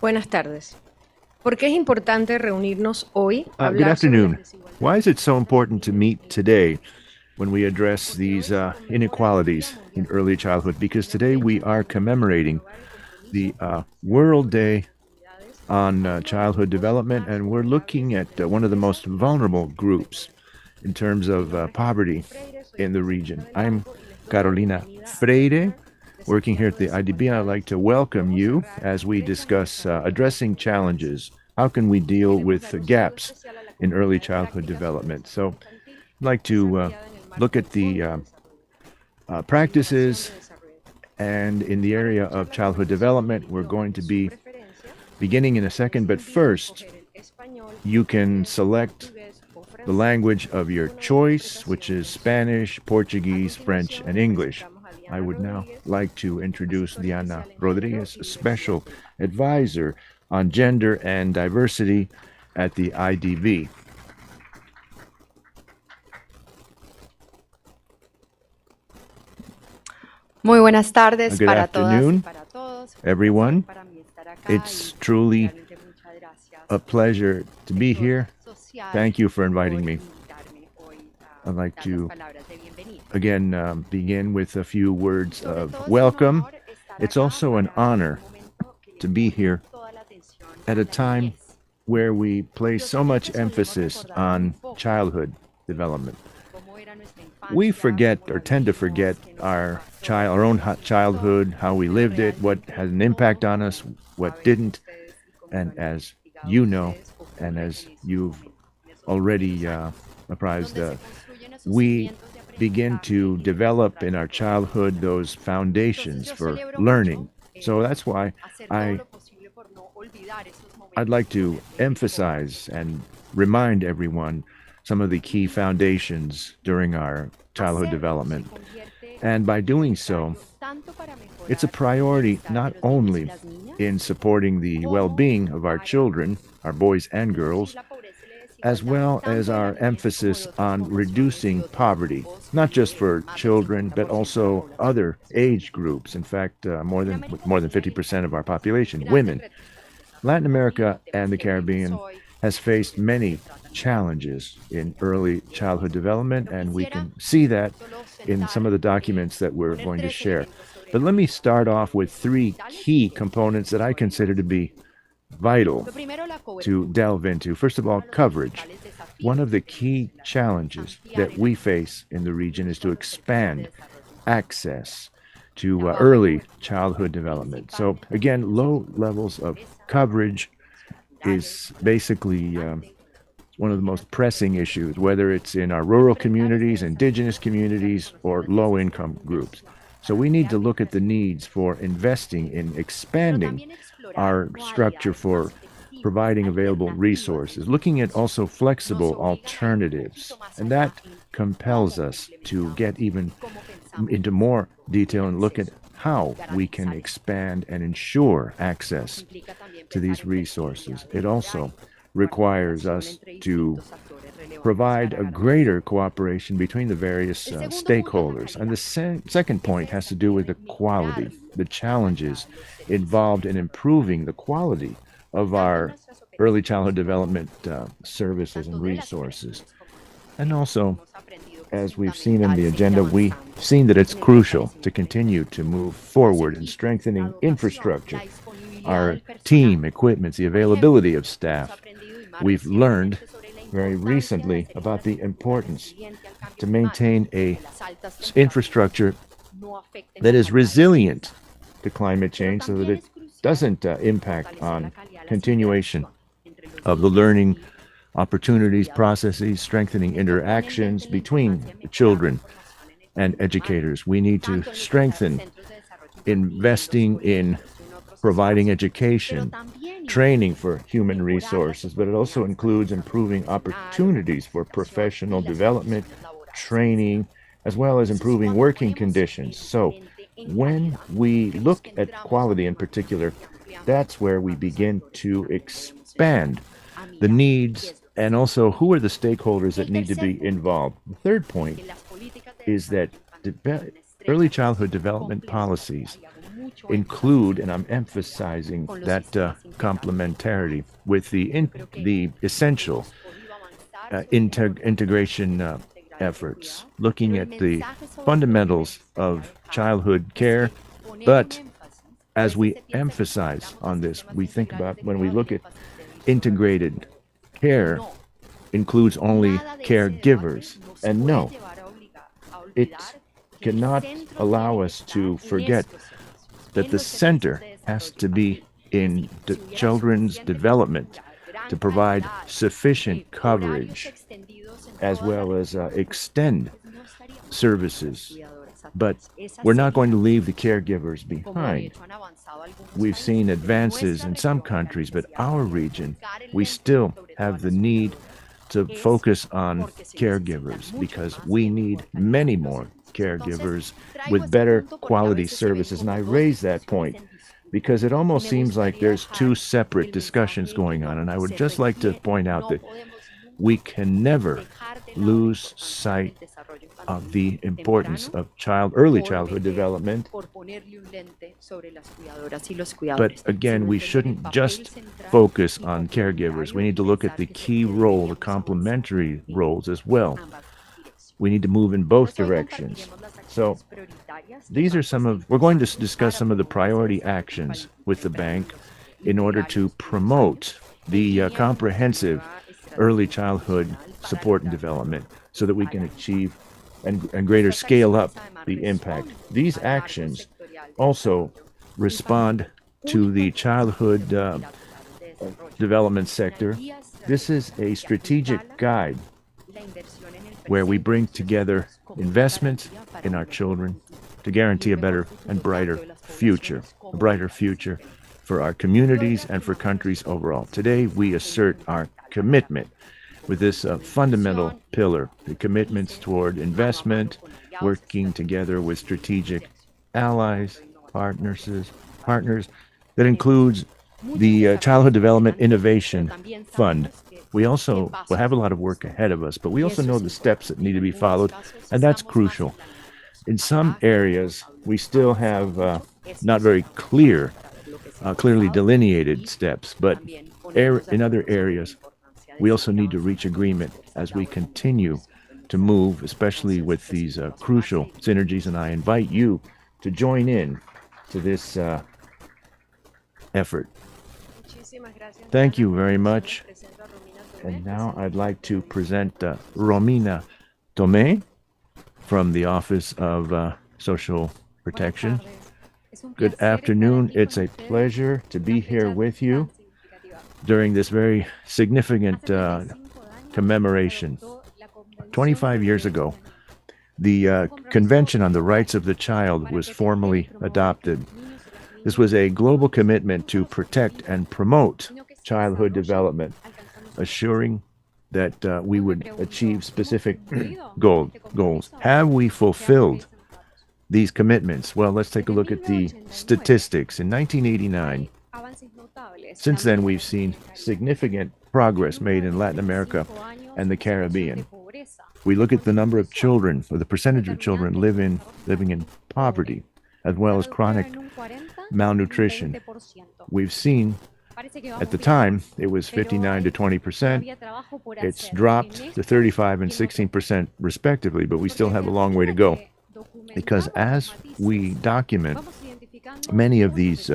Buenas tardes. ¿Por qué es importante reunirnos hoy a Good hablar sobre las afternoon. Why is it so important to meet today when we address these inequalities in early childhood? Because today we are commemorating the World Day on Childhood Development, and we're looking at one of the most vulnerable groups in terms of poverty in the region? I'm Carolina Freire, working here at the IDB, and I'd like to welcome you as we discuss addressing challenges. How can we deal with the gaps in early childhood development? So I'd like to look at the practices, and in the area of childhood development, we're going to be beginning in a second, but first, you can select the language of your choice, which is Spanish, Portuguese, French, and English. I would now like to introduce Diana Rodriguez, Special Advisor on Gender and Diversity at the IDB. Muy buenas tardes Good para todas y afternoon, para todos. everyone. Para mí estar acá It's y truly realmente muchas gracias a pleasure to be here. social Thank you for inviting por me. invitarme hoy a I'd like dar to las palabras de bienvenida. again begin with a few words Sobre of todo es un welcome. honor estar It's acá also an para honor un momento que le to be pone here toda la atención at a a la time niñez. where we place Yo so sé much que solemos emphasis recordar on muy poco childhood development. cómo era nuestra We infancia, forget cómo or la tend to vivimos, forget qué nos our pasó, our own todo, childhood, how we pero lived it, what realmente had an impact todos on us, what saben didn't. ustedes y como lo And han as investigado you know, ustedes, and ocurre as en esos you've momentos, en esos already primeros años, apprised, donde se construyen esos we cimientos de begin aprendizaje to y de develop in our trayectoria childhood profesional. those Entonces foundations yo for celebro learning. mucho So that's why hacer todo I lo posible por no olvidar esos I'd momentos like y to poder seguir emphasize and remind everyone some of the key foundations during our childhood Hacerlo se development. convierte And by doing so, necesario tanto para mejorar it's a el priority bienestar not de los niños y only las niñas in supporting the well como being of our para children, our boys and reducir girls, la pobreza y la as desigualdad well as tanto de la our niñez como de emphasis otras on poblaciones y reducing otros poverty, grupos not just de for más del children, but 50% de la also población. other age groups. In fact, En with América more than Latina y el 50% of our Caribe, population, grandes women. retos para empezar. Latin Y America and temas the que vivimos Caribbean hoy has son faced temas que many se tratan de challenges in early childhood development, Pero and we quisiera can see that solo in some sentar of the y documents that we're poner going to tres share. elementos sobre But la let me mesa start off with que son three vitales y key que components that I sobre consider to más. be vital Lo primero, la to cobertura. delve into. First of all, Uno de los coverage. principales desafíos One of the que tenemos key en la región es challenges ampliar that el we acceso face in the region is to a las perspectivas de expand desarrollo. access to La baja early cobertura childhood development. principal So, de las again, low poblaciones levels of pobreza, coverage rurales, is basically importante, one of the most pressing issues, whether it's in our rural communities, indigenous communities, or low income groups. So we need to look at the needs for investing in pero expanding también explorar our structure modalidades for más efectivas, providing available alternativas de resources, looking at also nos flexible obligan a ir un alternatives. poquito más And allá that en compels cómo us to complementamos get even y cómo pensamos into el more futuro detail del and look at acceso how y we can garantizar eso. expand and ensure Nos access implica también to pensar these en resources. flexibilidad It de also horario o requires articulación us entre to distintos actores relevantes provide para a garantizar. greater cooperation between the various El segundo punto es la stakeholders. And the calidad. second point Ese has to do desafío with de the mejorar quality, the la challenges calidad de los servicios involved que in desarrollamos. improving the quality of Tanto en our nuestras early operaciones childhood como development services tanto and de las resources. operaciones como de And los sistemas. also, Hemos aprendido que es as we've seen in fundamental the seguir agenda, we've avanzando seen that it's en el crucial to fortalecimiento del continue to equipo, move los forward in equipos, la strengthening dotación, infrastructure, la disponibilidad our del personal. team, equipment, the Por ejemplo, availability of hemos staff. aprendido y más We've learned recientemente sobre la very importancia de recently hacer about the infraestructura importance resiliente al cambio to climático, maintain a que las altas temperaturas infrastructure no afecten that la is calidad del resilient aprendizaje. to climate Pero change so that también it es crucial doesn't impact fortalecer la on calidad de la continuation interacción entre los of the niños learning y sus opportunities, cuidadores. processes, strengthening Esto pone en interactions mente la between importancia de the mejorar la children formación en and educación primaria, educators. We need to tanto en los strengthen centros de desarrollo infantil, en los investing in colegios y en otros providing espacios, pero education, también training implica for human mejorar las resources, but it also oportunidades para el includes desarrollo improving profesional o opportunities for capacitación professional y las development, condiciones laborales que training, as well as Eso es improving cuando working ponemos conditions. So especialmente en when calidad. we Vemos look que at entramos a quality in formar particular, y ampliamos that's where we a los begin actores que to también debemos expand empezar a the mirar qué needs es lo que and se also requiere. who are the stakeholders Y that el need to tercer be punto involved. The third es point que las políticas de is that desarrollo infantil tienen una early estrecha childhood relación development complementaria policies y hago mucho include, and I'm emphasizing that complementarity with the essential integration efforts, looking at the fundamentals of childhood care. But as we emphasize on this, we think about when we look at integrated care includes only caregivers. And no, it cannot allow us to forget that the center has to be in the children's development to provide sufficient coverage as well as extend services. But we're not going to leave the caregivers behind. We've seen advances in some countries, but our region, we still have the need to focus on caregivers because we need many more caregivers with better quality services. And I raise that point because it almost seems like there's two separate discussions going on. And I would just like to point out that we can never lose sight of the importance of early childhood development. But again, we shouldn't just focus on caregivers. We need to look at the key role, the complementary roles as well. We need to move in both directions. So these are we're going to discuss some of the priority actions with the bank in order to promote the comprehensive early childhood support and development so that we can achieve and greater scale up the impact. These actions also respond to the childhood development sector. This is a strategic guide where we bring together investments in our children to guarantee a better and brighter future, for our communities and for countries overall. Today, we assert our commitment with this fundamental pillar, the commitments toward investment, working together with strategic allies, partners, that includes the Childhood Development Innovation Fund. We also will have a lot of work ahead of us, but we also know the steps that need to be followed, and that's crucial. In some areas, we still have not very clearly delineated steps, but in other areas, we also need to reach agreement as we continue to move, especially with these crucial synergies, and I invite you to join in to this effort. Thank you very much. And now I'd like to present Romina Tomé from the Office of Social Protection. Good afternoon. It's a pleasure to be here with you during this very significant commemoration. 25 years ago, the Convention on the Rights of the Child was formally adopted. This was a global commitment to protect and promote childhood development, assuring that we would achieve specific goals. Have we fulfilled these commitments? Well, let's take a look at the statistics. In 1989, since then, we've seen significant progress made in Latin America and the Caribbean. We look at the number of children, or the percentage of children living in poverty, as well as chronic malnutrition. We've seen, at the time, it was 59 to 20%. It's dropped to 35 and 16% respectively, but we still have a long way to go. Because as we document many of these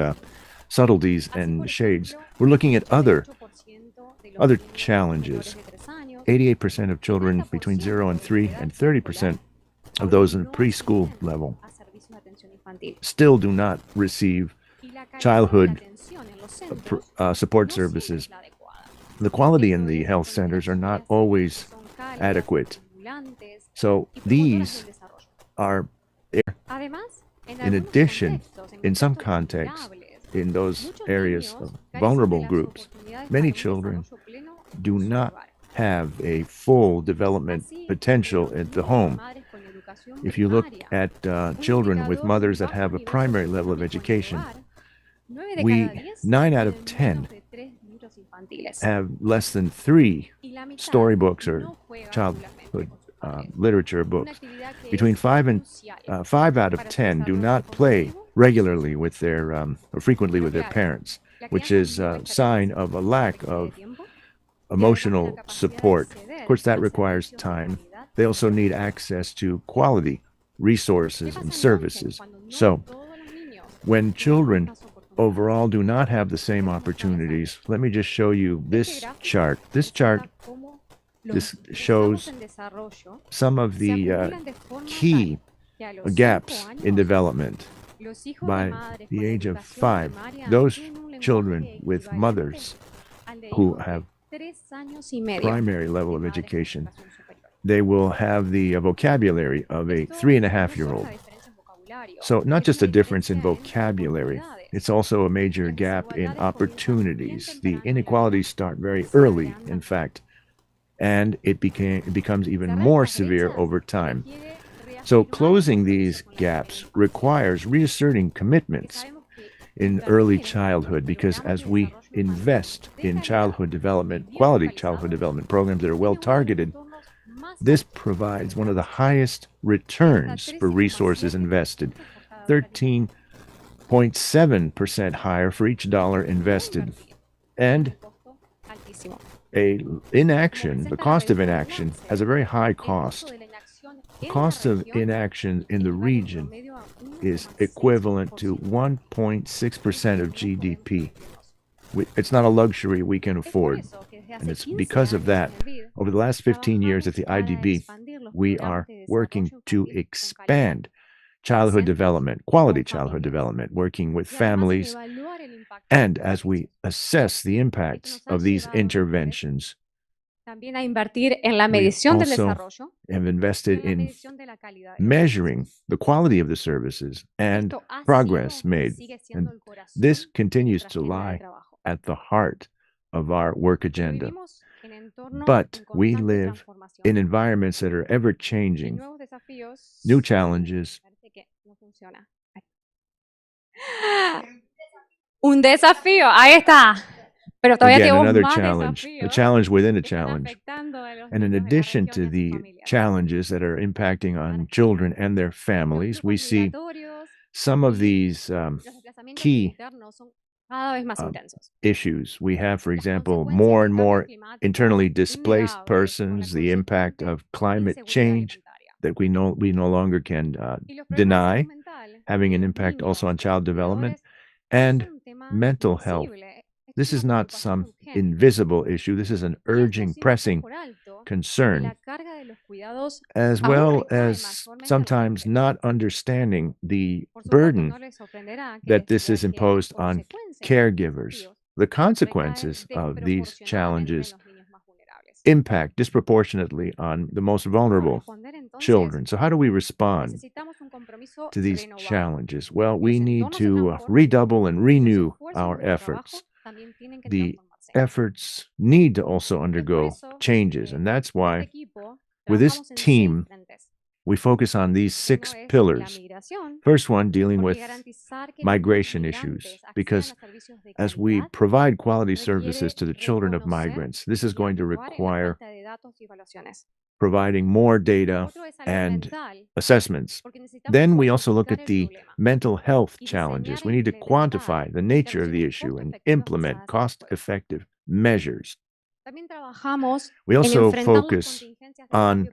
subtleties and shades, we're looking at other challenges. 88% of children between 0 and 3 and 30% of those in preschool level still do not receive childhood support services. The quality in the health centers are not always adequate. So these are, in addition, in some contexts, in those areas of vulnerable groups, many children do not have a full development potential at the home. If you look at children with mothers that have a primary level of education, 9 out of 10 have less than 3 storybooks or childhood literature books. Between 5 out of 10 do not play regularly with their or frequently with their parents, which is a sign of a lack of emotional support. Of course, that requires time. They also need access to quality resources and services. So, when children overall do not have the same opportunities, let me just show you this chart. This chart shows some of the key gaps in development. By the age of 5, those children with mothers who have primary level of education, they will have the vocabulary of a 3.5-year-old. So not just a difference in vocabulary, it's also a major gap in opportunities. The inequalities start very early, in fact, and it becomes even more severe over time. So closing these gaps requires reasserting commitments in early childhood, because as we invest in childhood development, quality childhood development programs that are well targeted, this provides one of the highest returns for resources invested, 13.7% higher for each dollar invested. And inaction, the cost of inaction, has a very high cost. The cost of inaction in the region is equivalent to 1.6% of GDP. It's not a luxury we can afford. And it's because of that, over the last 15 years at the IDB, we are working to expand childhood development, quality childhood development, working with families. And as we assess the impacts of these interventions, we also have invested in measuring the quality of the services and progress made. And this continues to lie at the heart of our work agenda. But we live in environments that are ever changing, new challenges. Un desafío, ahí está. Pero todavía Again, tenemos another más challenge, desafíos a challenge within a que están challenge. afectando a los And in niños y a las addition to regiones the familiares. challenges that are impacting on children and their families, we see some of these key issues. We have, for example, more and more internally displaced persons, the impact of climate change that we no longer can deny, having an impact also on child development, and mental health. This is not some invisible issue. This is an urgent, pressing concern, as well as sometimes not understanding the burden that this is imposed on caregivers. The consequences of these challenges impact disproportionately on the most vulnerable children. So how do we respond to these challenges? Well, we need to redouble and renew our efforts. The efforts need to also undergo changes, and that's why with this team, we focus on these 6 pillars. First one, dealing with migration issues, because as we provide quality services to the children of migrants, this is going to require providing more data and assessments. Then we also look at the mental health challenges. We need to quantify the nature of the issue and implement cost-effective measures. We also focus on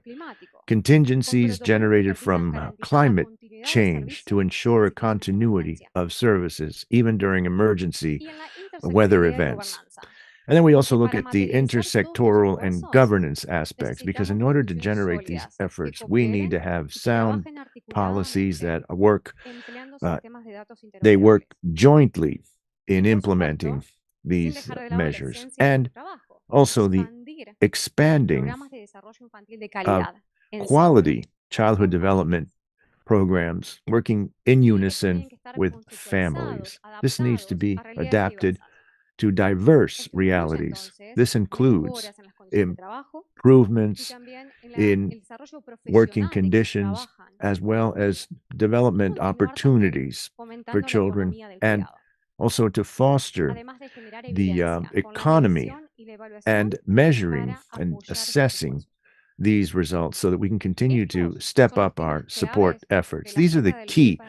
contingencies generated from climate change to ensure a continuity of services, even during emergency weather events. And then we also look at the intersectoral and governance aspects, because in order to generate these efforts, we need to have sound policies that work, they work jointly in implementing these measures. And also the expanding of quality childhood development programs working in unison with families. This needs to be adapted to diverse realities. This includes improvements in working conditions, as well as development opportunities for children, and also to foster the economy and measuring and assessing these results so that we can continue to step up our support efforts. These are the key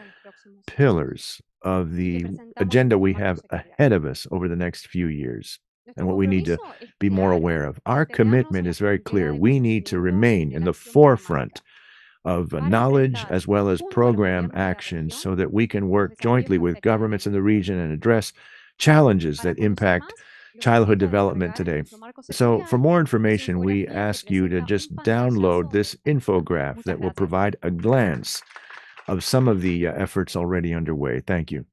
pillars of the agenda we have ahead of us over the next few years and what we need to be more aware of. Our commitment is very clear. We need to remain in the forefront of knowledge as well as program actions so that we can work jointly with governments in the region and address challenges that impact childhood development today. So for more information, we ask you to just download this infographic that will provide a glance of some of the efforts already underway. Thank you.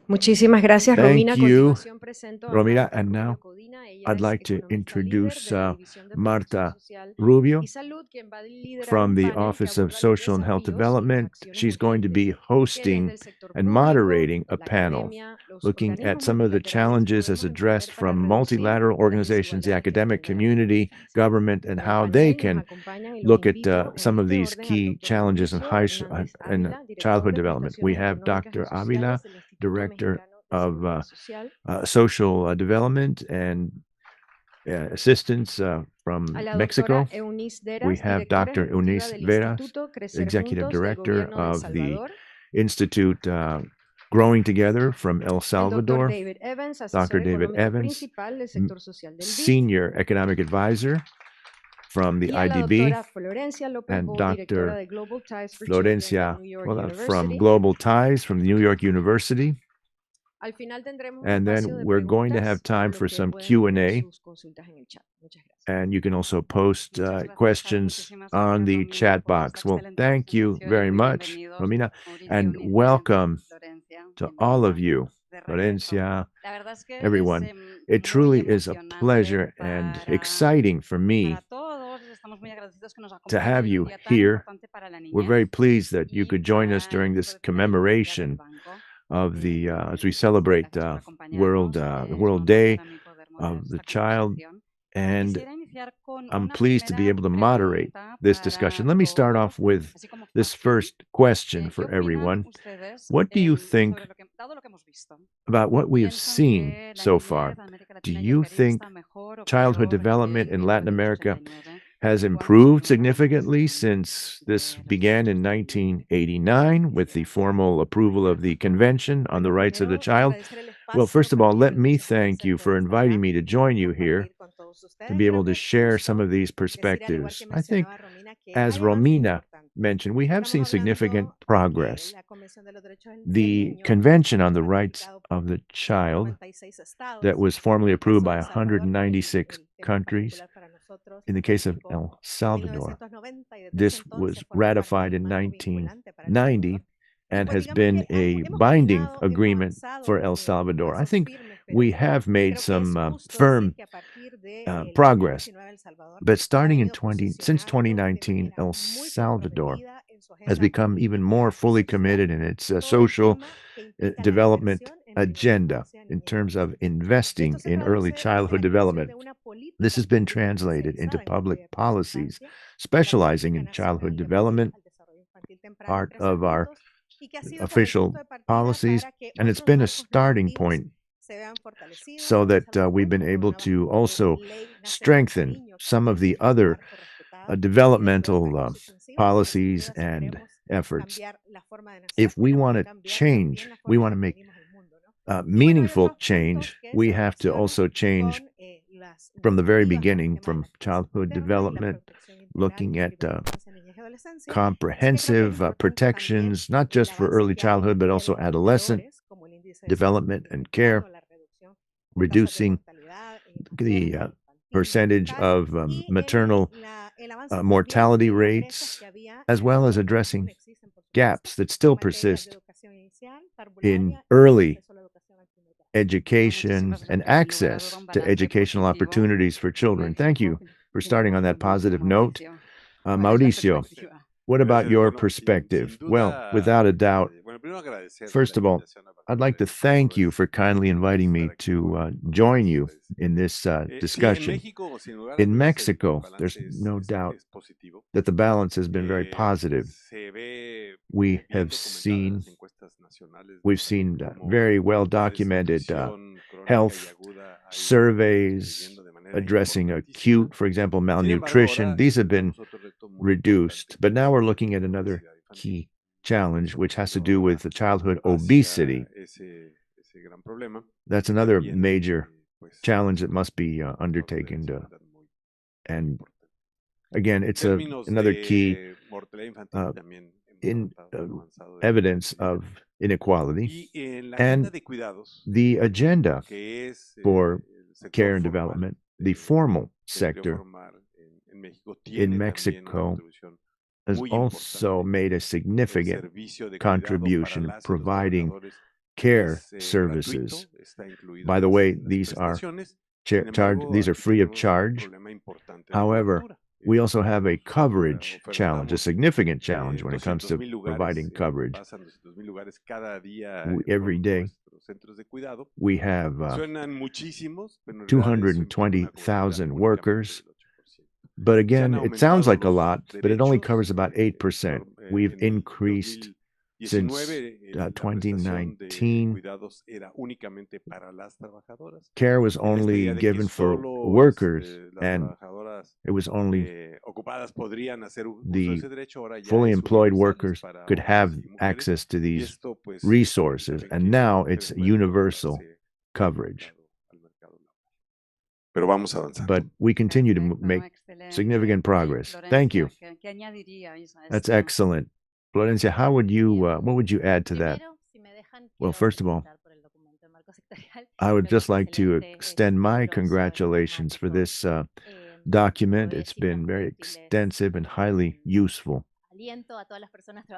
Muchísimas gracias, Thank Romina. A you, continuación presento a Romina. Marta And now Rubio Codina. Ella I'd es like to economista líder introduce de la División de Protección Marta Social Rubio y Salud, quien va a liderar from un the panel que Office of aborda los Social and Health desafíos y las Development. acciones She's going to be urgentes que hosting desde el sector and público, moderating a la panel academia, los looking organismos at some of the multilaterales challenges as podemos addressed emprender para from reducir multilateral las organizations, the desigualdades que academic enfrenta la community, infancia. government, and Como how they panel nos can acompañan y los look at invito en some of este these orden al key doctor challenges in Mauricio Hernández in Ávila, director childhood de development. We prestaciones have económicas y Dr. Avila, sociales del Instituto Director Mexicano de of Seguridad Social. Social Development and Assistance from A la Mexico. doctora Eunice We Veras, have directora Dr. ejecutiva Eunice del Veras, Instituto Crecer Executive Juntos del Director Gobierno de El of the Salvador. Institute Growing Together from El El doctor Salvador. David Evans, asesor Dr. David económico Evans, principal del sector social del DIF. Senior Economic Advisor from the Y a la IDB, doctora Florencia López and Bo, directora Dr. de Global Ties for Children de Florencia New York from University. Global Ties from New York University. Al final tendremos un And espacio then de we're going to preguntas, have time por for lo que some pueden poner Q&A, sus consultas en el chat. Muchas gracias. and you can also post Muchas gracias, questions muchísimas on gracias, the Romina, chat por esta box. Well, excelente thank you presentación very y much, bienvenidos Romina, Mauricio, and Eunice, welcome Florencia, to all of bienvenida you, de regreso. Florencia, La verdad es que everyone. es It muy truly is a emocionante pleasure and para, exciting for me para todos. Estamos muy agradecidos que nos to acompañen have en un you día tan here. importante para la We're niñez very pleased that you y could join para us el during equipo this de tesorería del commemoration banco. of the as we Gracias celebrate por the acompañarnos. Es World un honor Day para mí poder moderar of the esta Child, conversación. and Quisiera iniciar con I'm una pleased to be primera able to moderate pregunta this para discussion. Let me start off todos, with así como this actuación. first question ¿Qué for opinan everyone. ustedes What do you think sobre dado lo que hemos visto? about what we have ¿Piensan seen que la so far? niñez en América Do Latina y el you Caribe think está mejor o childhood peor que development en in Latin America 1989? has ¿Cuál es improved su significantly valoración since this de los began in asuntos? 1989 with the formal approval of the Convention on the Bueno, Rights of the primero Child? agradecer el Well, espacio first of para all, que let me se pueda thank hacer you for desde inviting acá me to y join you here compartir con todos to ustedes. be Creo able que to es share some justo of these decir, al igual perspectives. que I think, mencionaba Romina, que as hay avances Romina importantes. mentioned, we have Estamos seen significant hablando de que progress. la Convención de los Derechos del The Niño Convention on fue the Rights ratificado of por the Child 196 estados. that was En formally el approved caso by de El Salvador, que 196 el tema es countries. particular para nosotros, In the case of ratificó El en Salvador, 1990 y desde ese this entonces was forma parte ratified del in marco vinculante para El 1990 Salvador. Y and pues has digamos been que a hemos binding caminado, hemos agreement avanzado for El en Salvador. I pasos think firmes, we pero have made creo que es some justo decir firm que a partir del progress. 2019 El Salvador But se ha starting in venido since posicionando de 2019, manera El muy Salvador comprometida en su has agenda become even more política y fully social committed in its todo el social tema que implica la development inversión en la primera agenda infancia, in niñez y terms of adolescencia. investing Esto se in early traduce desde childhood la creación development. de una This política has been pública translated into especializada en la public prioridad de la policies, infancia, la specializing Política in childhood Nacional de Apoyo development, al Desarrollo Infantil Temprano y part Crecer of our Juntos, y que ha sido como el official punto de partida policies, para que and it's otros been a marcos starting normativos point se vean fortalecidos so en El that we've Salvador, been como able una to also ley nacional del strengthen niño que some of atiende the a un other marco respetado y de developmental prioritarios y sensibles, que sin policies duda si and queremos efforts. cambiar la forma de nacer, If we tenemos want que to cambiar change, también la we forma want en to que make venimos al mundo, ¿no? Y bueno, hay meaningful otros change, puntos que we se have to relacionan also change con las from the very normativas para el beginning, tema de from la crianza childhood materna y la development, protección integral looking en at primera infancia, niñez y adolescencia. Así que creo que es comprehensive importante también protections, not el just for avance early que hay en childhood, but materia de also adolescent indicadores como el índice de salud development and mental care, o la reducción de tasas de reducing mortalidad the materna, infantil, percentage neonatal, of y maternal el avance también mortality en las brechas rates, que había as y well as algunos que aún addressing existen, por supuesto, gaps that en still materia de persist educación inicial, in parvularia y early acceso a la educación al primer grado. education Muchísimas and gracias. Sin lugar a duda, access un to balance educational positivo, opportunities for un children. Thank you ejemplo for de starting on that cumplimiento. positive note. Mauricio, ¿cuál es la Mauricio, perspectiva? what about Gracias. your Bueno, perspective? sin Well, duda, without a doubt, bueno, primero agradecer first la of all, invitación a I'd partir like to de thank you Progress for kindly inviting me estar aquí to con join todos you ustedes. in this Sí, en discussion. México, sin lugar a In dudas, Mexico, el there's balance no doubt es positivo. that the balance has been very positive. Se ve We bien have documentado en seen, las encuestas nacionales de we've salud seen como very well la documented desnutrición crónica y health aguda ha ido surveys disminuyendo de manera addressing importantísima. acute, for example, Sin embargo, malnutrition. ahora These have been enfrentamos otro reto muy reduced. But now we're looking at another key challenge, which has to do with the childhood obesity. That's another major challenge that must be undertaken. And again, it's another key evidence of inequality. And the agenda for care and development, the formal sector in Mexico has also made a significant contribution in providing care services. By the way, these are free of charge. However, we also have a coverage challenge, a significant challenge when it comes to providing coverage. Every day, we have 220,000 workers. But again, it sounds like a lot, but it only covers about 8%. We've increased since 2019. Care was only given for workers, and it was only the fully employed workers could have access to these resources, and now it's universal coverage. But we continue to make significant progress. Thank you. That's excellent. Florencia, what would you add to that? Well, first of all, I would just like to extend my congratulations for this document. It's been very extensive and highly useful.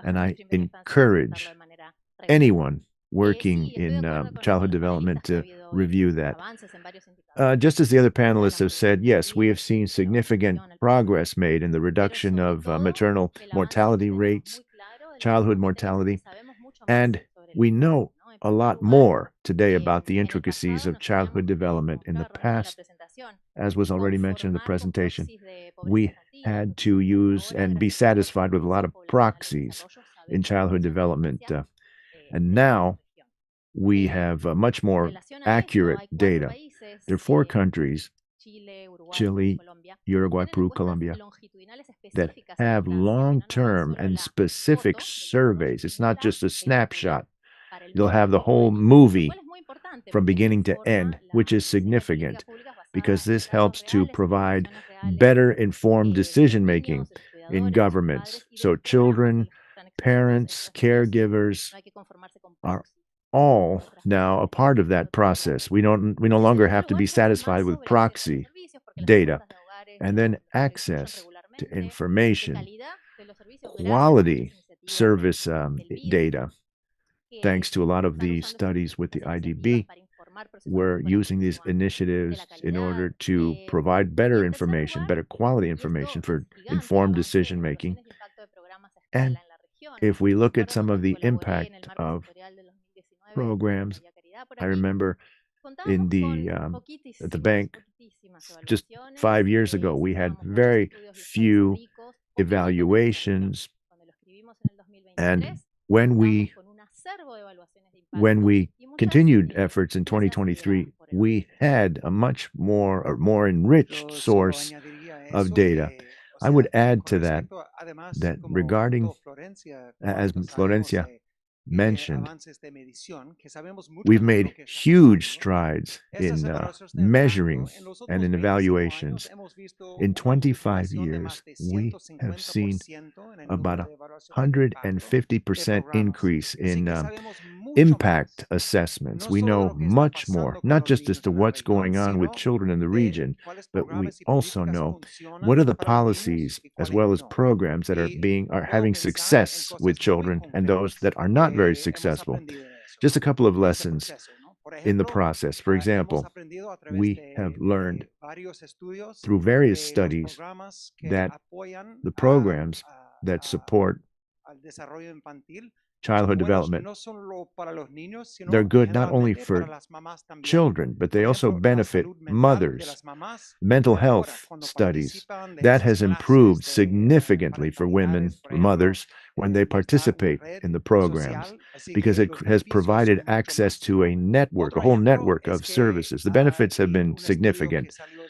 And I encourage anyone working in childhood development to review that. Just as the other panelists have said, yes, we have seen significant progress made in the reduction of maternal mortality rates, childhood mortality, and we know a lot more today about the intricacies of childhood development. In the past, as was already mentioned in the presentation, we had to use and be satisfied with a lot of proxies in childhood development. And now we have much more accurate data. There are 4 countries, Chile, Uruguay, Peru, Colombia, that have long-term and specific surveys. It's not just a snapshot. You'll have the whole movie from beginning to end, which is significant because this helps to provide better informed decision-making in governments. So children, parents, caregivers are all now a part of that process. We no longer have to be satisfied with proxy data. And then access to information, quality service data. Thanks to a lot of the studies with the IDB, we're using these initiatives in order to provide better information, better quality information for informed decision-making. And if we look at some of the impact of programs, I remember in at the bank, just 5 years ago, we had very few evaluations. And when we continued efforts in 2023, we had a much more enriched source of data. I would add to that regarding, as Florencia mentioned, we've made huge strides in measuring and in evaluations. In 25 years, we have seen about 150% increase in impact assessments. We know much more, not just as to what's going on with children in the region, but we also know what are the policies as well as programs that are having success with children and those that are not very successful. Just a couple of lessons in the process. For example, we have learned through various studies that the programs that support childhood development, they're good not only for children, but they also benefit mothers. Mental health studies, that has improved significantly for women, mothers, when they participate in the programs, because it has provided access to a whole network of services. The benefits have been significant.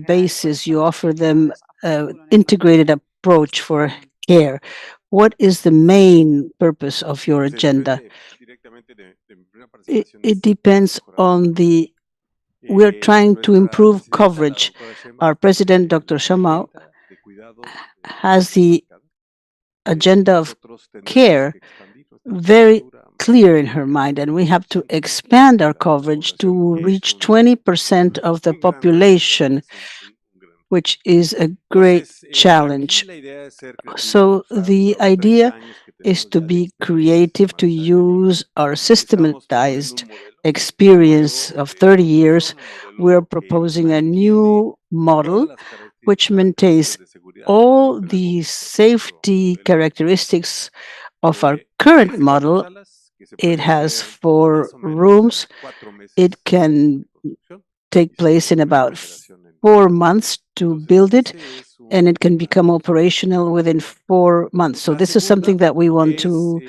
basis. You offer them an integrated approach for care. What is the main purpose of your agenda? It depends on the we're trying to improve coverage. Our president, Dr. Shamau, has the agenda of care very clear in her mind, and we have to expand our coverage to reach 20% of the population, which is a great challenge. So the idea is to be creative, to use our systematized experience of 30 years. We're proposing a new model which maintains all the safety characteristics of our current model. It has 4 rooms. It can take place in about 4 months to build it, and it can become operational within 4 months. So this is something that we want to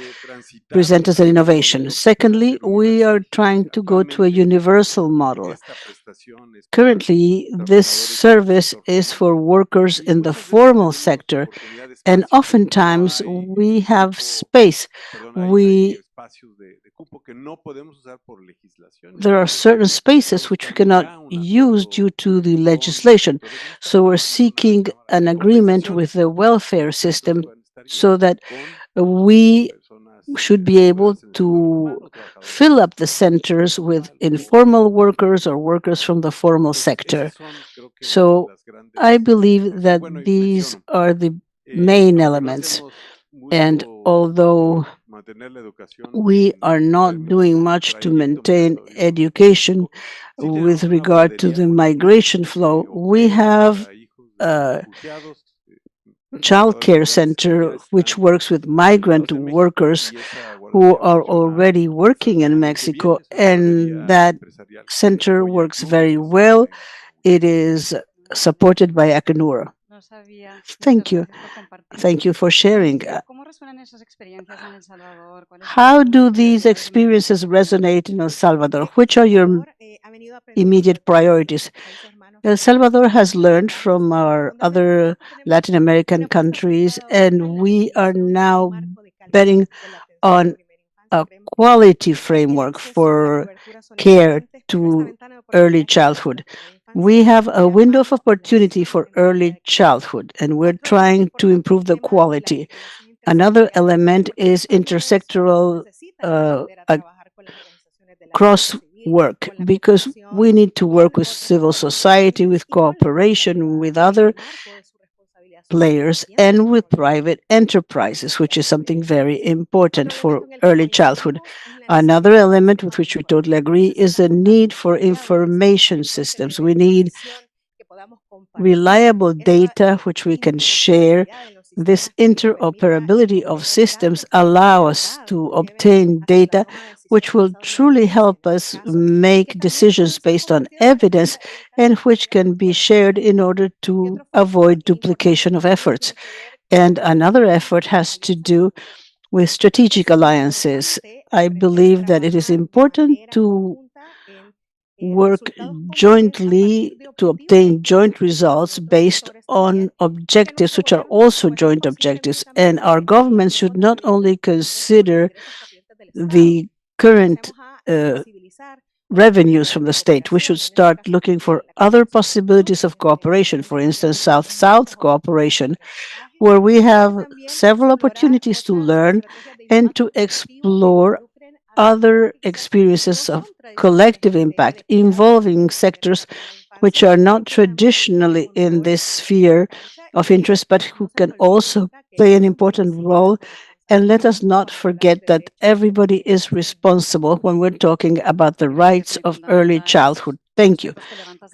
present as an innovation. Secondly, we are trying to go to a universal model. Currently, this service is for workers in the formal sector, and oftentimes we have space. There are certain spaces which we cannot use due to the legislation. So we're seeking an agreement with the welfare system so that we should be able to fill up the centers with informal workers or workers from the formal sector. So I believe that these are the main elements. And although we are not doing much to maintain education with regard to the migration flow, we have a child care center which works with migrant workers who are already working in Mexico, and that center works very well. It is supported by Acnur. Thank you. Thank you for sharing. How do these experiences resonate in El Salvador? Which are your immediate priorities? El Salvador has learned from our other Latin American countries, and we are now betting on a quality framework for care to early childhood. We have a window of opportunity for early childhood, and we're trying to improve the quality. Another element is intersectoral cross work, because we need to work with civil society, with cooperation with other players, and with private enterprises, which is something very important for early childhood. Another element with which we totally agree is the need for information systems. We need reliable data which we can share. This interoperability of systems allow us to obtain data which will truly help us make decisions based on evidence and which can be shared in order to avoid duplication of efforts. And another effort has to do with strategic alliances. I believe that it is important to work jointly to obtain joint results based on objectives which are also joint objectives. And our government should not only consider the current revenues from the state. We should start looking for other possibilities of cooperation, for instance, South-South cooperation, where we have several opportunities to learn and to explore other experiences of collective impact involving sectors which are not traditionally in this sphere of interest, but who can also play an important role. And let us not forget that everybody is responsible when we're talking about the rights of early childhood. Thank you.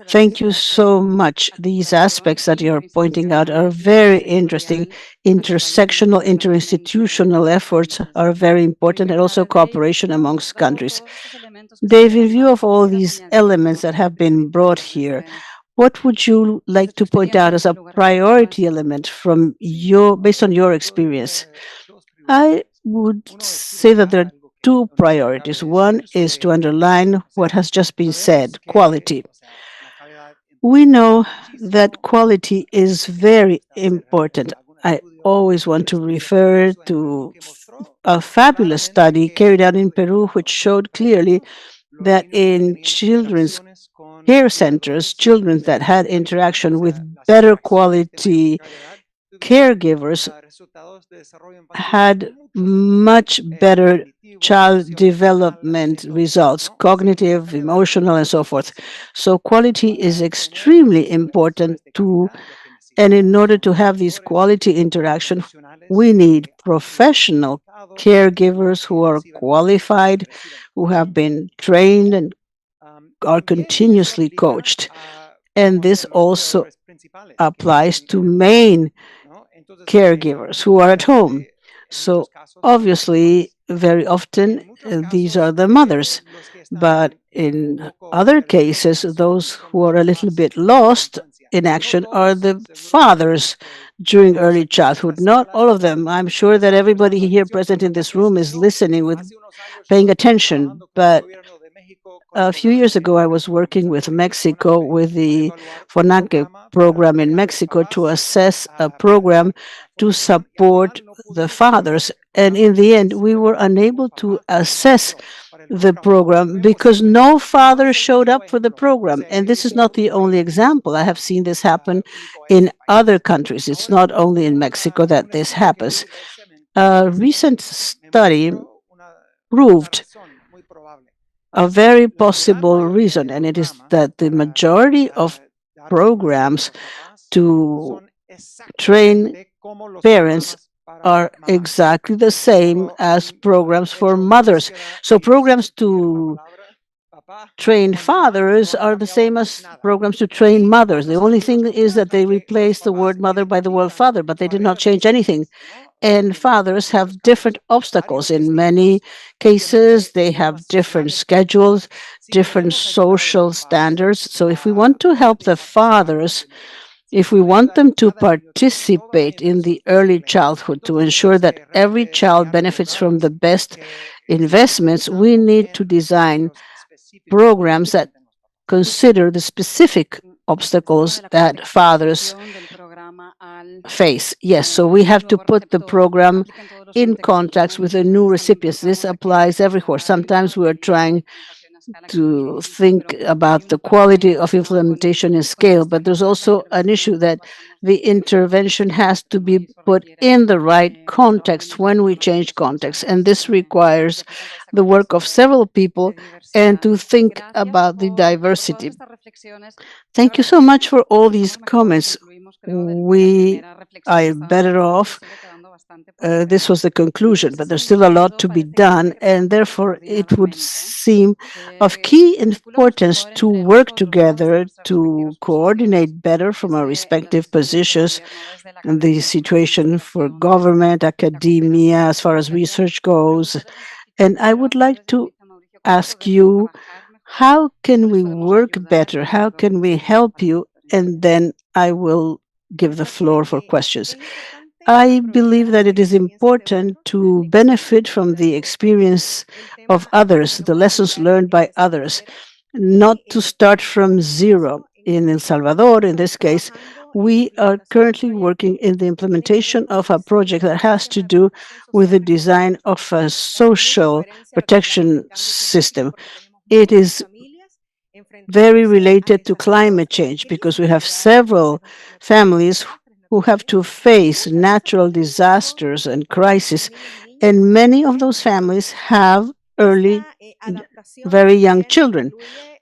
Thank you so much. These aspects that you're pointing out are very interesting. Intersectional, interinstitutional efforts are very important, and also cooperation amongst countries. Dave, in view of all these elements that have been brought here, what would you like to point out as a priority element from based on your experience? I would say that there are 2 priorities. One is to underline what has just been said, quality. We know that quality is very important. I always want to refer to a fabulous study carried out in Peru, which showed clearly that in children's care centers, children that had interaction with better quality caregivers had much better child development results, cognitive, emotional, and so forth. So quality is extremely important to, and in order to have these quality interaction, we need professional caregivers who are qualified, who have been trained and are continuously coached. And this also applies to main caregivers who are at home. So obviously, very often, these are the mothers. But in other cases, those who are a little bit lost in action are the fathers during early childhood. Not all of them. I'm sure that everybody here present in this room is listening with paying attention. But a few years ago, I was working with Mexico with the FONACE program in Mexico to assess a program to support the fathers. And in the end, we were unable to assess the program because no father showed up for the program. And this is not the only example. I have seen this happen in other countries. It's not only in Mexico that this happens. A recent study proved a very possible reason, and it is that the majority of programs to train parents are exactly the same as programs for mothers. So programs to train fathers are the same as programs to train mothers. The only thing is that they replace the word mother by the word father, but they did not change anything. And fathers have different obstacles. In many cases, they have different schedules, different social standards. So if we want to help the fathers, if we want them to participate in the early childhood to ensure that every child benefits from the best investments, we need to design programs that consider the specific obstacles that fathers face. Yes, so we have to put the program in context with the new recipients. This applies everywhere. Sometimes we are trying to think about the quality of implementation and scale, but there's also an issue that the intervention has to be put in the right context when we change context. And this requires the work of several people and to think about the diversity. Thank you so much for all these comments. We are better off. This was the conclusion, but there's still a lot to be done, and therefore it would seem of key importance to work together to coordinate better from our respective positions and the situation for government, academia, as far as research goes. And I would like to ask you, how can we work better? How can we help you? And then I will give the floor for questions. I believe that it is important to benefit from the experience of others, the lessons learned by others, not to start from zero. In El Salvador, in this case, we are currently working in the implementation of a project that has to do with the design of a social protection system. It is very related to climate change because we have several families who have to face natural disasters and crises, and many of those families have early, very young children.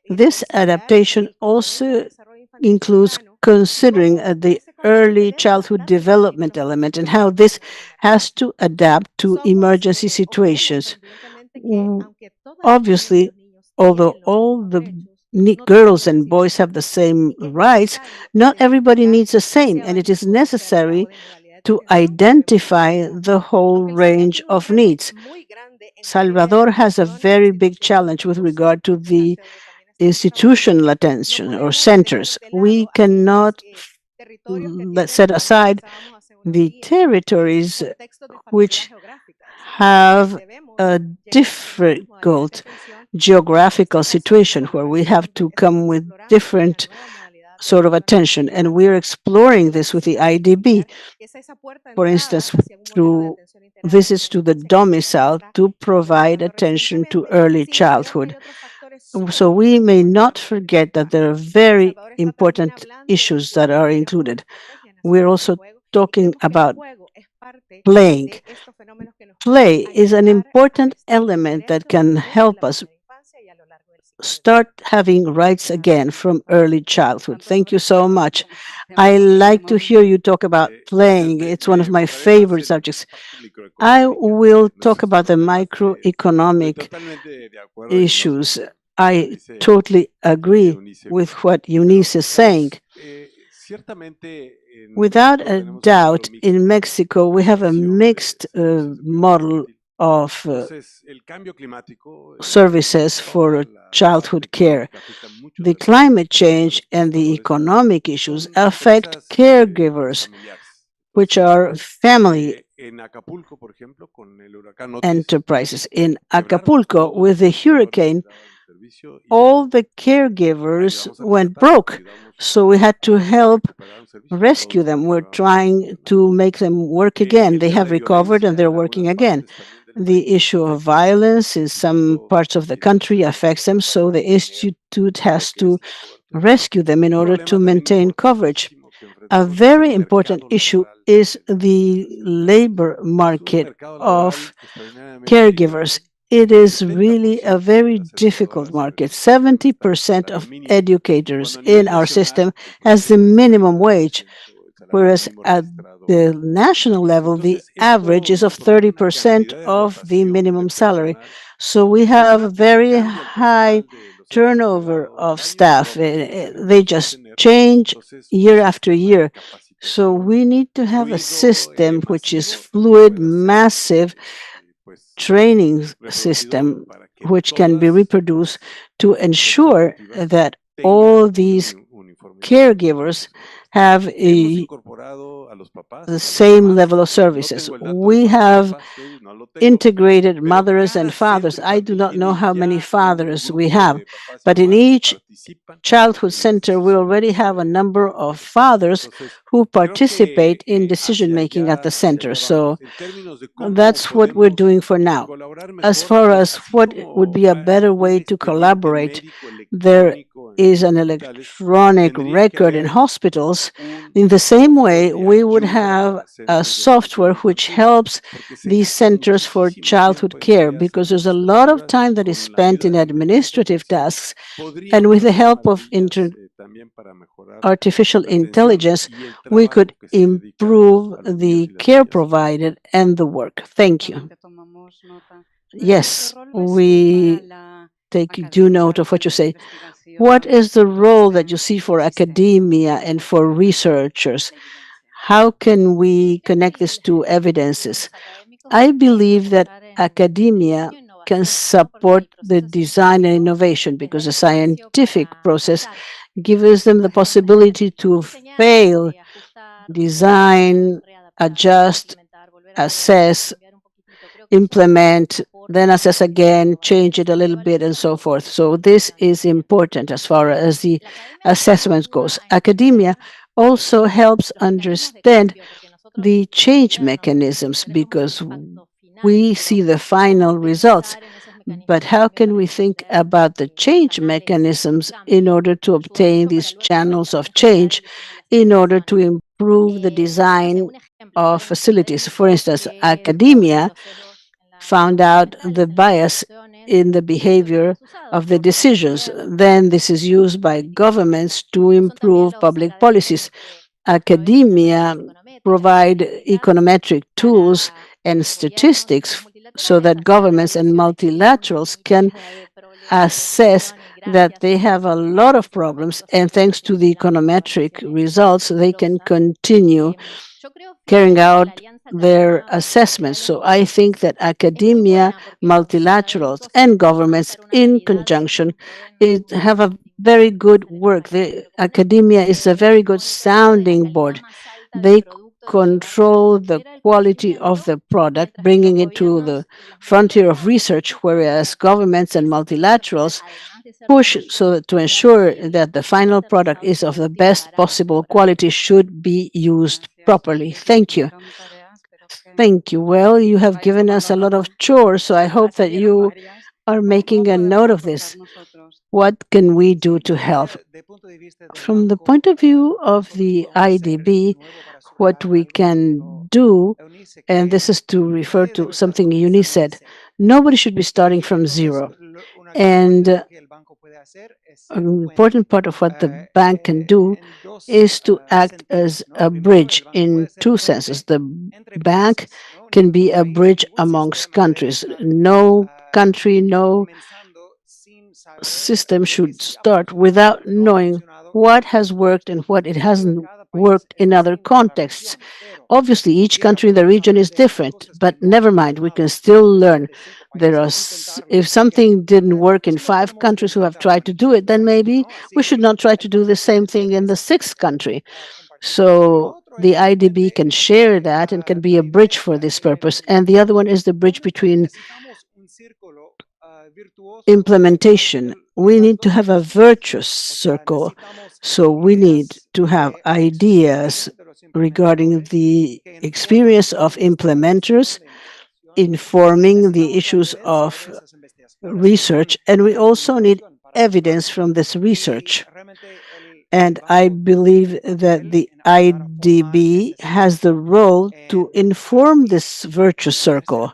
This adaptation also includes considering the early childhood development element and how this has to adapt to emergency situations. Obviously, although all the girls and boys have the same rights, not everybody needs the same, and it is necessary to identify the whole range of needs. Salvador has a very big challenge with regard to the institutional attention or centers. We cannot set aside the territories which have a difficult geographical situation where we have to come with different sort of attention. And we're exploring this with the IDB, for instance, through visits to the domicile to provide attention to early childhood. So we may not forget that there are very important issues that are included. We're also talking about playing. Play is an important element that can help us start having rights again from early childhood. Thank you so much. I like to hear you talk about playing. It's one of my favorite subjects. I will talk about the microeconomic issues. I totally agree with what Eunice is saying. Without a doubt, in Mexico, we have a mixed model of services for childhood care. The climate change and the economic issues affect caregivers, which are family enterprises. In Acapulco, with the hurricane, all the caregivers went broke. So we had to help rescue them. We're trying to make them work again. They have recovered and they're working again. The issue of violence in some parts of the country affects them, so the institute has to rescue them in order to maintain coverage. A very important issue is the labor market of caregivers. It is really a very difficult market. 70% of educators in our system has the minimum wage, whereas at the national level, the average is of 30% of the minimum salary. So we have very high turnover of staff. They just change year after year. So we need to have a system which is fluid, massive training system, which can be reproduced to ensure that all these caregivers have the same level of services. We have integrated mothers and fathers. I do not know how many fathers we have, but in each childhood center, we already have a number of fathers who participate in decision-making at the center. So that's what we're doing for now. As far as what would be a better way to collaborate, there is an electronic record in hospitals. In the same way, we would have a software which helps these centers for childhood care, because there's a lot of time that is spent in administrative tasks, and with the help of artificial intelligence, we could improve the care provided and the work. Thank you. Yes, we take due note of what you say. What is the role that you see for academia and for researchers? How can we connect this to evidences? I believe that academia can support the design and innovation, because the scientific process gives them the possibility to fail, design, adjust, assess, implement, then assess again, change it a little bit, and so forth. So this is important as far as the assessment goes. Academia also helps understand the change mechanisms, because we see the final results. But how can we think about the change mechanisms in order to obtain these channels of change, in order to improve the design of facilities? For instance, academia found out the bias in the behavior of the decisions. Then this is used by governments to improve public policies. Academia provide econometric tools and statistics so that governments and multilaterals can assess that they have a lot of problems, and thanks to the econometric results, they can continue carrying out their assessments. So I think that academia, multilaterals, and governments in conjunction have a very good work. The academia is a very good sounding board. They control the quality of the product, bringing it to the frontier of research, whereas governments and multilaterals push so that to ensure that the final product is of the best possible quality should be used properly. Thank you. Thank you. Well, you have given us a lot of chores, so I hope that you are making a note of this. What can we do to help? From the point of view of the IDB, what we can do, and this is to refer to something Eunice said, nobody should be starting from zero. And an important part of what the bank can do is to act as a bridge in two senses. The bank can be a bridge amongst countries. No country, no system should start without knowing what has worked and what it hasn't worked in other contexts. Obviously, each country in the region is different, but never mind, we can still learn. If something didn't work in 5 countries who have tried to do it, then maybe we should not try to do the same thing in the 6th country. So the IDB can share that and can be a bridge for this purpose. And the other one is the bridge between implementation. We need to have a virtuous circle. So we need to have ideas regarding the experience of implementers, informing the issues of research, and we also need evidence from this research. And I believe that the IDB has the role to inform this virtuous circle.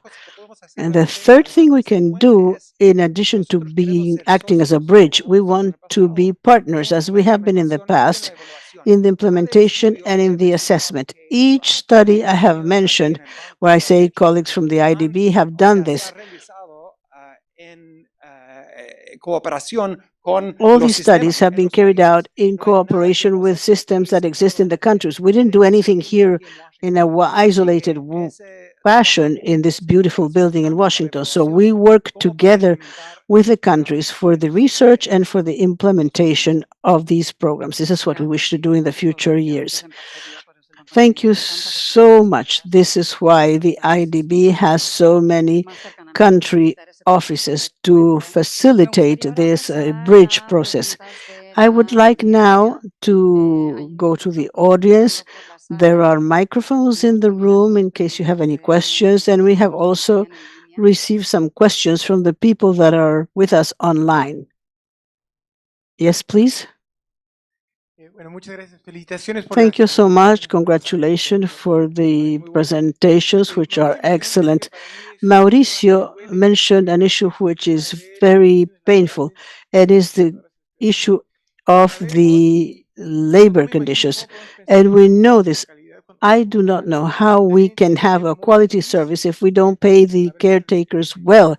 And the third thing we can do, in addition to acting as a bridge, we want to be partners, as we have been in the past, in the implementation and in the assessment. Each study I have mentioned, where I say colleagues from the IDB have done this. All these studies have been carried out in cooperation with systems that exist in the countries. We didn't do anything here in an isolated fashion in this beautiful building in Washington. So we work together with the countries for the research and for the implementation of these programs. This is what we wish to do in the future years. Thank you so much. This is why the IDB has so many country offices to facilitate this bridge process. I would like now to go to the audience. There are microphones in the room in case you have any questions, and we have also received some questions from the people that are with us online. Yes, please. Thank you so much. Congratulations for the presentations, which are excellent. Mauricio mentioned an issue which is very painful. It is the issue of the labor conditions. And we know this. I do not know how we can have a quality service if we don't pay the caretakers well.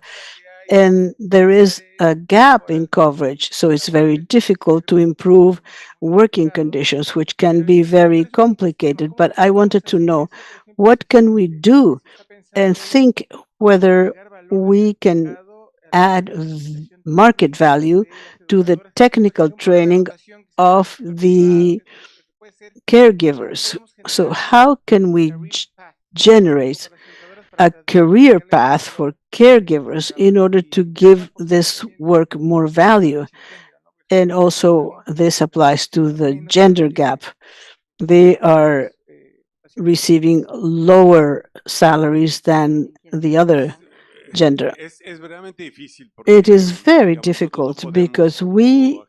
And there is a gap in coverage, so it's very difficult to improve working conditions, which can be very complicated. But I wanted to know, what can we do, and think whether we can add market value to the technical training of the caregivers. So how can we generate a career path for caregivers in order to give this work more value? And also this applies to the gender gap. They are receiving lower salaries than the other gender. It is very difficult because we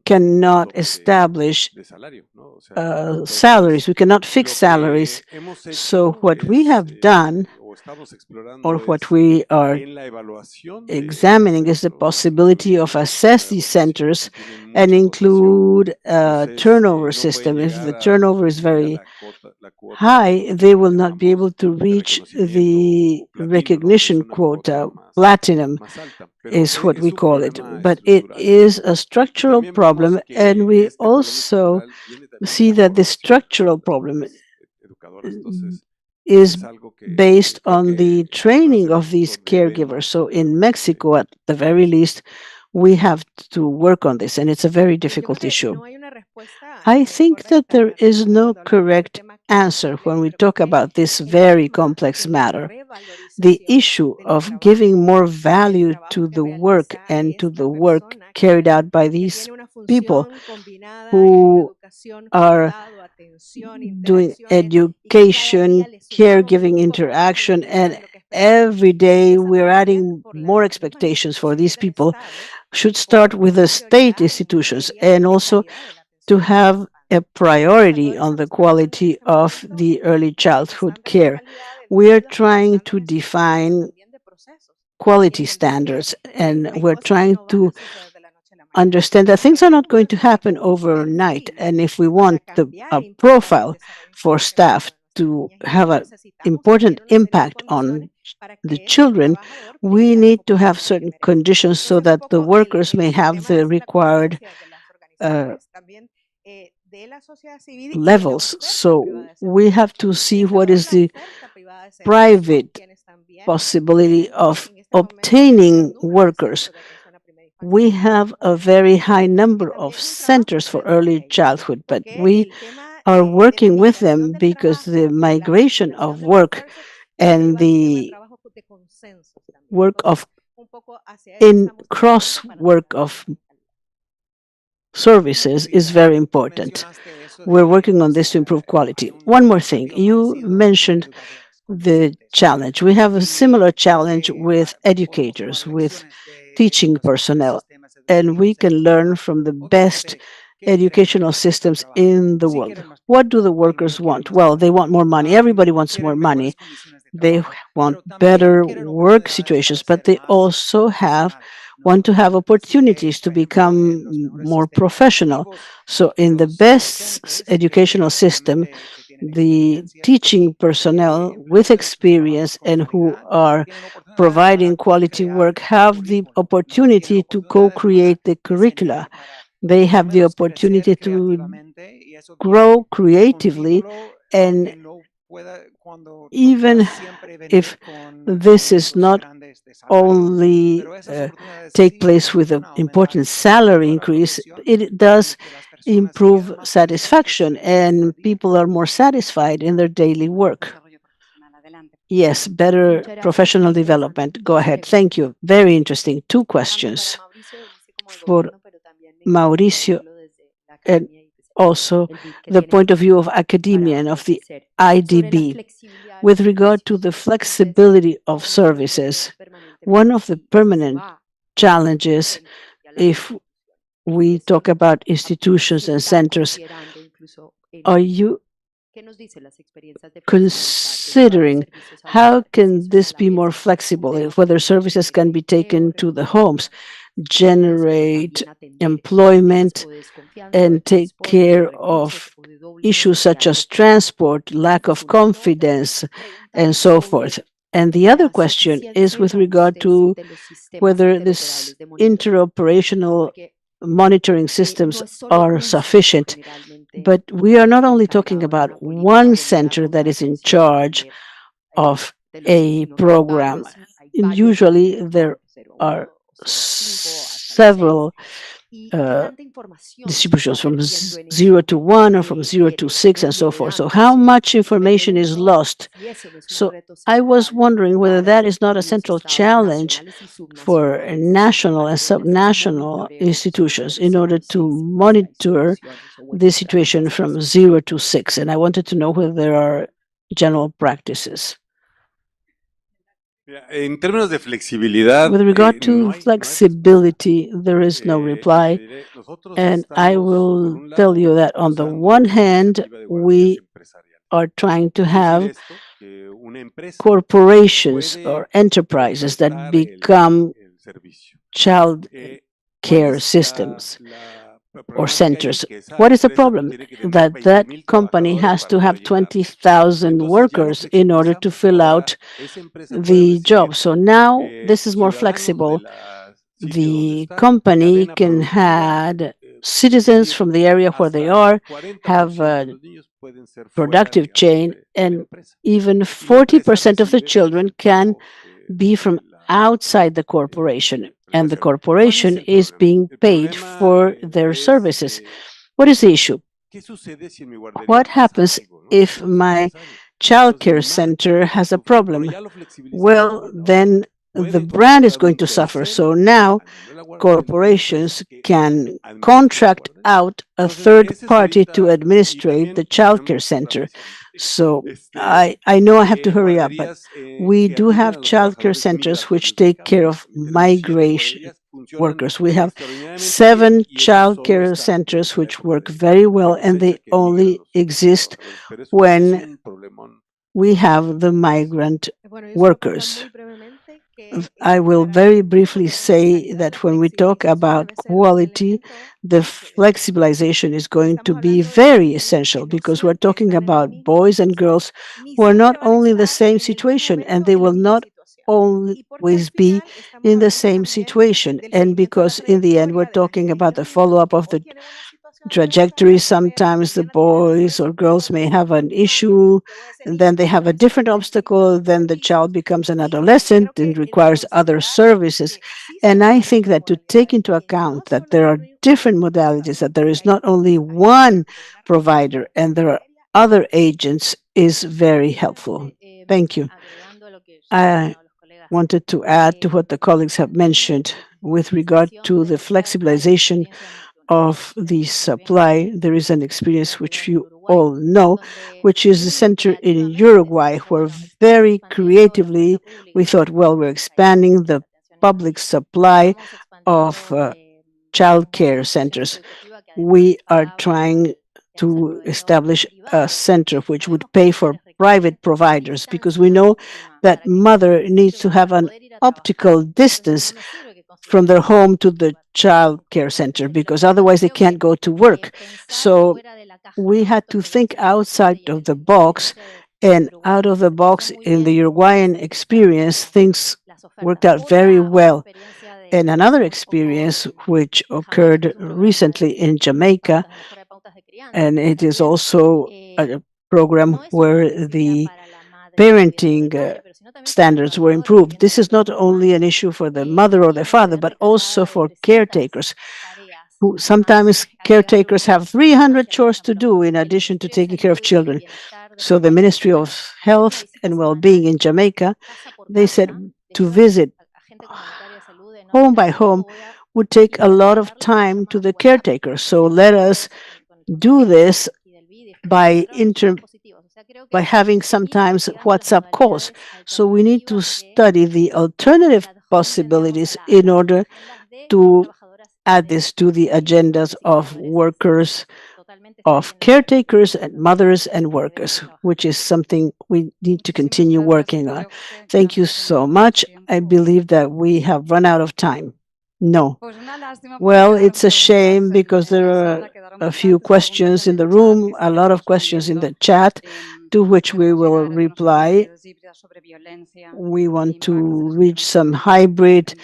cannot establish salaries. We cannot fix salaries. So what we have done, or what we are examining, is the possibility of assess these centers and include a turnover system. If the turnover is very high, they will not be able to reach the recognition quota. Platinum is what we call it. But it is a structural problem, and we also see that the structural problem is based on the training of these caregivers. So in Mexico, at the very least, we have to work on this, and it's a very difficult issue. I think that there is no correct answer when we talk about this very complex matter. The issue of giving more value to the work and to the work carried out by these people who are doing education, caregiving, interaction, and every day we're adding more expectations for these people, should start with the state institutions and also to have a priority on the quality of the early childhood care. We are trying to define quality standards, and we're trying to understand that things are not going to happen overnight. And if we want a profile for staff to have an important impact on the children, we need to have certain conditions so that the workers may have the required levels. So we have to see what is the private possibility of obtaining workers. We have a very high number of centers for early childhood, but we are working with them because the migration of work and the work of in cross work of services is very important. We're working on this to improve quality. One more thing, you mentioned the challenge. We have a similar challenge with educators, with teaching personnel, and we can learn from the best educational systems in the world. What do the workers want? Well, they want more money. Everybody wants more money. They want better work situations, but they also want to have opportunities to become more professional. So in the best educational system, the teaching personnel with experience and who are providing quality work have the opportunity to co-create the curricula. They have the opportunity to grow creatively, and even if this is not only take place with an important salary increase, it does improve satisfaction, and people are more satisfied in their daily work. Yes, better professional development. Go ahead. Thank you. Very interesting. Two questions for Mauricio, and also the point of view of academia and of the IDB. With regard to the flexibility of services, one of the permanent challenges, if we talk about institutions and centers, are you considering how can this be more flexible, whether services can be taken to the homes, generate employment, and take care of issues such as transport, lack of confidence, and so forth? And the other question is with regard to whether this interoperational monitoring systems are sufficient. But we are not only talking about one center that is in charge of a program. Usually there are several distributions from 0 to 1 or from 0 to 6 and so forth. So how much information is lost? So I was wondering whether that is not a central challenge for national and subnational institutions in order to monitor the situation from 0 to 6. And I wanted to know whether there are general practices. With regard to flexibility, there is no reply. And I will tell you that on the one hand, we are trying to have corporations or enterprises that become child care systems or centers. What is the problem? That company has to have 20,000 workers in order to fill out the job. So now this is more flexible. The company can have citizens from the area where they are, have a productive chain, and even 40% of the children can be from outside the corporation, and the corporation is being paid for their services. What is the issue? What happens if my childcare center has a problem? Well, then the brand is going to suffer. So now corporations can contract out a third party to administrate the childcare center. So I know I have to hurry up, but we do have childcare centers which take care of migration workers. We have 7 childcare centers which work very well, and they only exist when we have the migrant workers. I will very briefly say that when we talk about quality, the flexibilization is going to be very essential because we're talking about boys and girls who are not only in the same situation, and they will not always be in the same situation. And because in the end, we're talking about the follow-up of the trajectory. Sometimes the boys or girls may have an issue, and then they have a different obstacle, then the child becomes an adolescent and requires other services. And I think that to take into account that there are different modalities, that there is not only one provider and there are other agents, is very helpful. Thank you. I wanted to add to what the colleagues have mentioned with regard to the flexibilization of the supply. There is an experience which you all know, which is the center in Uruguay, where very creatively we thought, well, we're expanding the public supply of child care centers. We are trying to establish a center which would pay for private providers because we know that mother needs to have an optical distance from their home to the child care center because otherwise they can't go to work. So we had to think outside of the box, and out of the box in the Uruguayan experience, things worked out very well. And another experience which occurred recently in Jamaica, and it is also a program where the parenting standards were improved. This is not only an issue for the mother or the father, but also for caretakers. Who sometimes caretakers have 300 chores to do in addition to taking care of children. So the Ministry of Health and Well-being in Jamaica, they said to visit home by home would take a lot of time to the caretaker. So let us do this by having sometimes WhatsApp calls. So we need to study the alternative possibilities in order to add this to the agendas of workers, of caretakers and mothers and workers, which is something we need to continue working on. Thank you so much. I believe that we have run out of time. No. Well, it's a shame because there are a few questions in the room, a lot of questions in the chat, to which we will reply. We want to reach some hybrid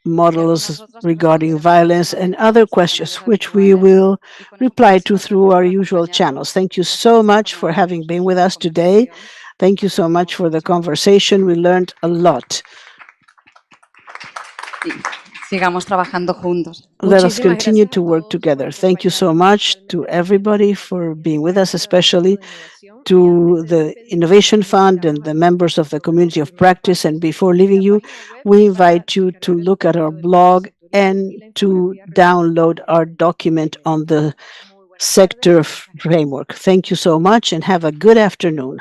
models regarding violence and other questions, which we will reply to through our usual channels. Thank you so much for having been with us today. Thank you so much for the conversation. We learned a lot. Sigamos trabajando juntos. Let us continue to work together. Thank you so much to everybody for being with us, especially to the Innovation Fund and the members of the community of practice. And before leaving you, we invite you to look at our blog and to download our document on the sector framework. Thank you so much and have a good afternoon.